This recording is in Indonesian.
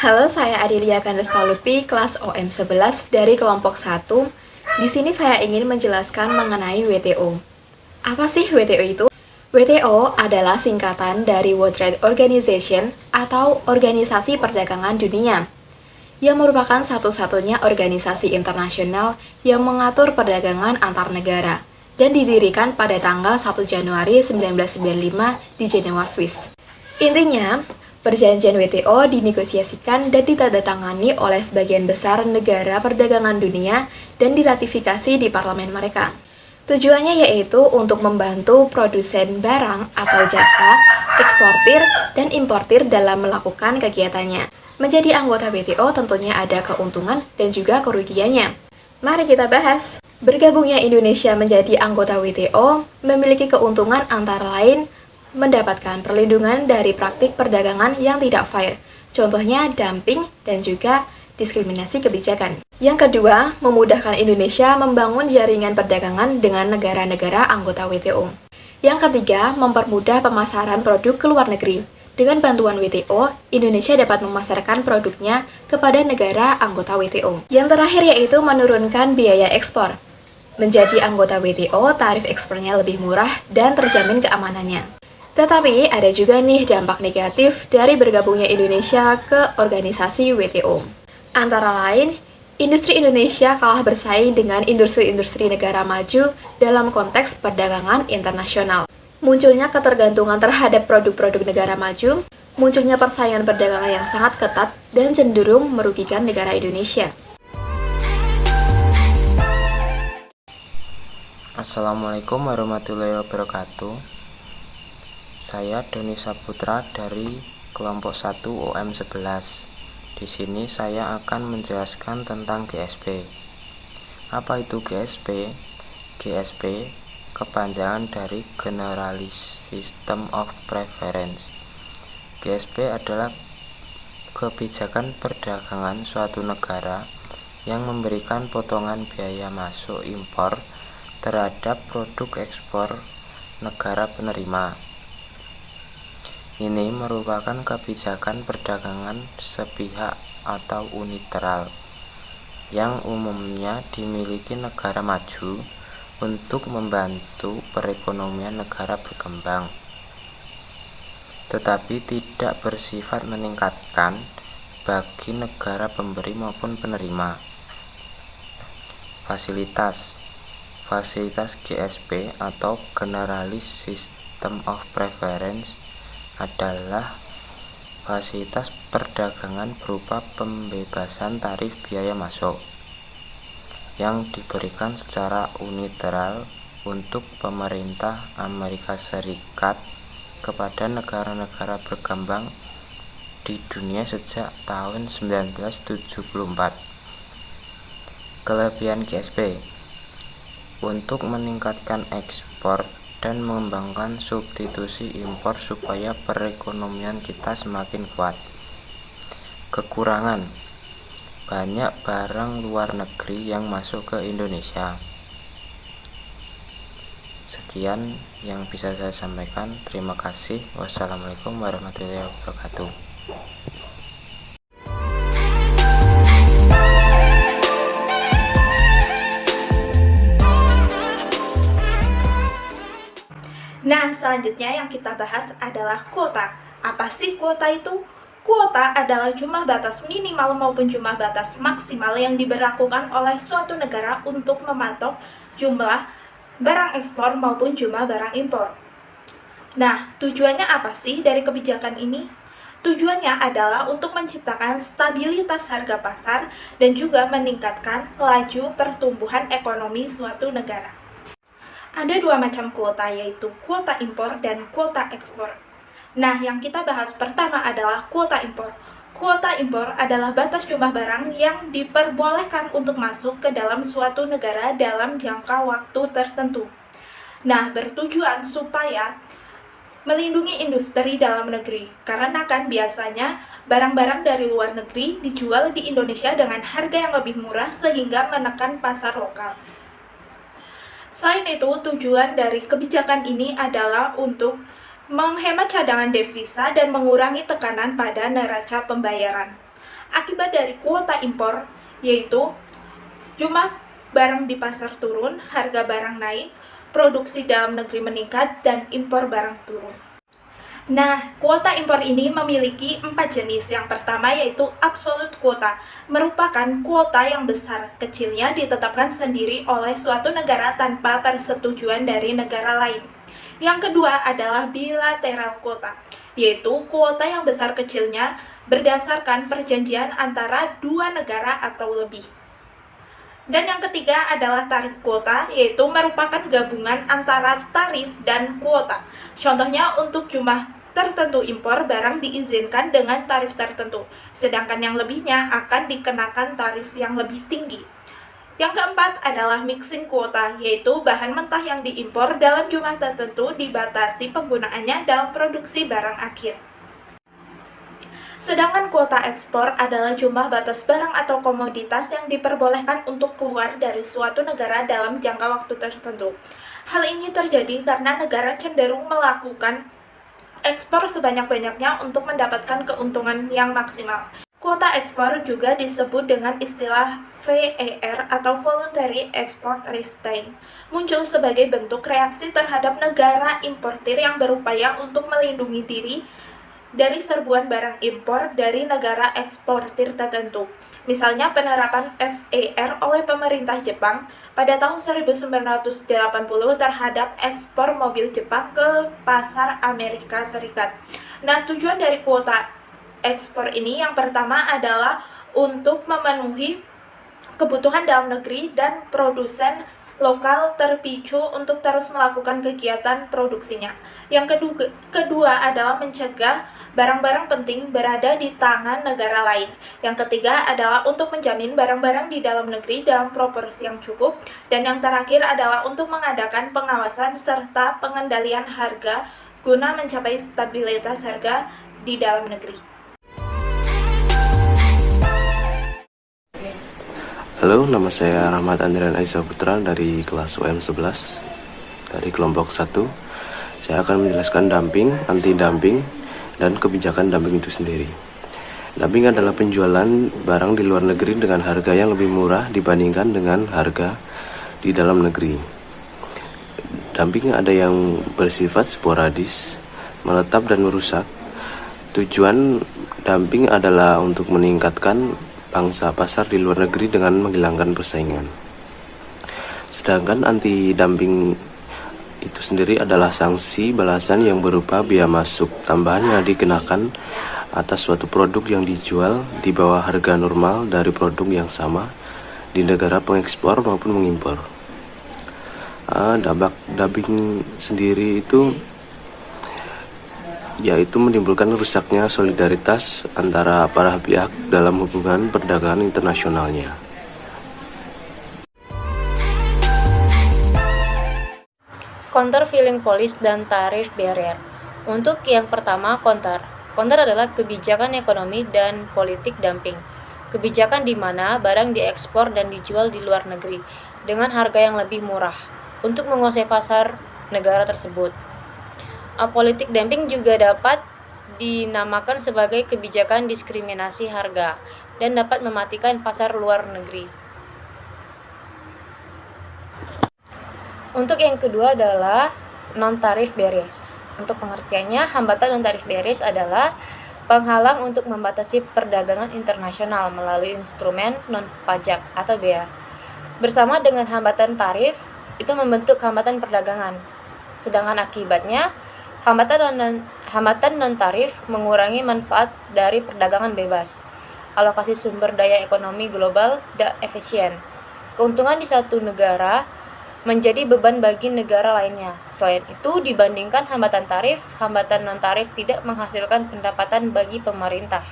Halo, saya Adelia Kandeska Lupi, kelas OM11 dari kelompok 1. Di sini saya ingin menjelaskan mengenai WTO. Apa sih WTO itu? WTO adalah singkatan dari World Trade Organization atau Organisasi Perdagangan Dunia, yang merupakan satu-satunya organisasi internasional yang mengatur perdagangan antar negara dan didirikan pada tanggal 1 Januari 1995 di Jenewa, Swiss. Intinya, perjanjian WTO dinegosiasikan dan ditandatangani oleh sebagian besar negara perdagangan dunia dan diratifikasi di parlemen mereka. Tujuannya yaitu untuk membantu produsen barang atau jasa, eksportir, dan importir dalam melakukan kegiatannya. Menjadi anggota WTO tentunya ada keuntungan dan juga kerugiannya. Mari kita bahas. Bergabungnya Indonesia menjadi anggota WTO memiliki keuntungan antara lain mendapatkan perlindungan dari praktik perdagangan yang tidak fair, contohnya dumping dan juga diskriminasi kebijakan. Yang kedua, memudahkan Indonesia membangun jaringan perdagangan dengan negara-negara anggota WTO. Yang ketiga, mempermudah pemasaran produk ke luar negeri. Dengan bantuan WTO, Indonesia dapat memasarkan produknya kepada negara anggota WTO. Yang terakhir yaitu menurunkan biaya ekspor. Menjadi anggota WTO, tarif ekspornya lebih murah dan terjamin keamanannya. Tetapi ada juga nih dampak negatif dari bergabungnya Indonesia ke organisasi WTO. Antara lain, industri Indonesia kalah bersaing dengan industri-industri negara maju dalam konteks perdagangan internasional. Munculnya ketergantungan terhadap produk-produk negara maju, munculnya persaingan perdagangan yang sangat ketat dan cenderung merugikan negara Indonesia. Assalamualaikum warahmatullahi wabarakatuh. Saya Doni Saputra dari kelompok 1 OM11. Di sini saya akan menjelaskan tentang GSP. Apa itu GSP? GSP kepanjangan dari Generalist System of Preference. GSP adalah kebijakan perdagangan suatu negara yang memberikan potongan biaya masuk impor terhadap produk ekspor negara penerima. Ini merupakan kebijakan perdagangan sepihak atau unilateral yang umumnya dimiliki negara maju untuk membantu perekonomian negara berkembang, tetapi tidak bersifat meningkatkan bagi negara pemberi maupun penerima. Fasilitas GSP atau Generalist System of Preference adalah fasilitas perdagangan berupa pembebasan tarif biaya masuk yang diberikan secara unilateral untuk pemerintah Amerika Serikat kepada negara-negara berkembang di dunia sejak tahun 1974. Kelebihan GSP untuk meningkatkan ekspor dan mengembangkan substitusi impor supaya perekonomian kita semakin kuat. Kekurangan: banyak barang luar negeri yang masuk ke Indonesia. Sekian yang bisa saya sampaikan. Terima kasih. Wassalamualaikum warahmatullahi wabarakatuh. Nah, selanjutnya yang kita bahas adalah kuota. Apa sih kuota itu? Kuota adalah jumlah batas minimal maupun jumlah batas maksimal yang diberlakukan oleh suatu negara untuk mematok jumlah barang ekspor maupun jumlah barang impor. Nah, tujuannya apa sih dari kebijakan ini? Tujuannya adalah untuk menciptakan stabilitas harga pasar dan juga meningkatkan laju pertumbuhan ekonomi suatu negara. Ada dua macam kuota, yaitu kuota impor dan kuota ekspor. Nah, yang kita bahas pertama adalah kuota impor. Kuota impor adalah batas jumlah barang yang diperbolehkan untuk masuk ke dalam suatu negara dalam jangka waktu tertentu. Nah, bertujuan supaya melindungi industri dalam negeri, karena kan biasanya barang-barang dari luar negeri dijual di Indonesia dengan harga yang lebih murah sehingga menekan pasar lokal. Selain itu, tujuan dari kebijakan ini adalah untuk menghemat cadangan devisa dan mengurangi tekanan pada neraca pembayaran. Akibat dari kuota impor yaitu jumlah barang di pasar turun, harga barang naik, produksi dalam negeri meningkat, dan impor barang turun. Nah, kuota impor ini memiliki 4 jenis. Yang pertama yaitu absolute quota, merupakan kuota yang besar kecilnya ditetapkan sendiri oleh suatu negara tanpa persetujuan dari negara lain. Yang kedua adalah bilateral quota, yaitu kuota yang besar kecilnya berdasarkan perjanjian antara dua negara atau lebih. Dan yang ketiga adalah tarif kuota, yaitu merupakan gabungan antara tarif dan kuota. Contohnya untuk jumlah tertentu impor barang diizinkan dengan tarif tertentu, sedangkan yang lebihnya akan dikenakan tarif yang lebih tinggi. Yang keempat adalah mixing kuota, yaitu bahan mentah yang diimpor dalam jumlah tertentu dibatasi penggunaannya dalam produksi barang akhir. Sedangkan kuota ekspor adalah jumlah batas barang atau komoditas yang diperbolehkan untuk keluar dari suatu negara dalam jangka waktu tertentu. Hal ini terjadi karena negara cenderung melakukan ekspor sebanyak-banyaknya untuk mendapatkan keuntungan yang maksimal. Kuota ekspor juga disebut dengan istilah VER atau Voluntary Export Restraint, muncul sebagai bentuk reaksi terhadap negara importir yang berupaya untuk melindungi diri dari serbuan barang impor dari negara eksportir tertentu. Misalnya penerapan VER oleh pemerintah Jepang pada tahun 1980 terhadap ekspor mobil Jepang ke pasar Amerika Serikat. Nah, tujuan dari kuota ekspor ini yang pertama adalah untuk memenuhi kebutuhan dalam negeri dan produsen lokal terpicu untuk terus melakukan kegiatan produksinya. Yang kedua adalah mencegah barang-barang penting berada di tangan negara lain. Yang ketiga adalah untuk menjamin barang-barang di dalam negeri dalam proporsi yang cukup. Dan yang terakhir adalah untuk mengadakan pengawasan serta pengendalian harga guna mencapai stabilitas harga di dalam negeri. Halo, nama saya Rahmat Andrian Aisyah Putra dari kelas UM 11 dari kelompok 1. Saya akan menjelaskan dumping, anti-dumping, dan kebijakan dumping itu sendiri. Dumping adalah penjualan barang di luar negeri dengan harga yang lebih murah dibandingkan dengan harga di dalam negeri. Dumping ada yang bersifat sporadis, menetap dan merusak. Tujuan dumping adalah untuk meningkatkan pangsa pasar di luar negeri dengan menghilangkan persaingan. Sedangkan anti-dumping itu sendiri adalah sanksi balasan yang berupa biaya masuk tambahan yang dikenakan atas suatu produk yang dijual di bawah harga normal dari produk yang sama di negara pengekspor maupun mengimpor. Dumping sendiri itu yaitu menimbulkan rusaknya solidaritas antara para pihak dalam hubungan perdagangan internasionalnya. Countervailing policy dan tarif barrier. Untuk yang pertama, counter. Counter adalah kebijakan ekonomi dan politik dumping. Kebijakan di mana barang diekspor dan dijual di luar negeri dengan harga yang lebih murah untuk menguasai pasar negara tersebut. Politik dumping juga dapat dinamakan sebagai kebijakan diskriminasi harga dan dapat mematikan pasar luar negeri. Untuk yang kedua adalah non-tarif barriers. Untuk pengertiannya, hambatan non-tarif barriers adalah penghalang untuk membatasi perdagangan internasional melalui instrumen non-pajak atau bea. Bersama dengan hambatan tarif, itu membentuk hambatan perdagangan. Sedangkan akibatnya, hambatan non-tarif mengurangi manfaat dari perdagangan bebas, alokasi sumber daya ekonomi global tidak efisien, keuntungan di satu negara menjadi beban bagi negara lainnya. Selain itu, dibandingkan hambatan tarif, hambatan non-tarif tidak menghasilkan pendapatan bagi pemerintah.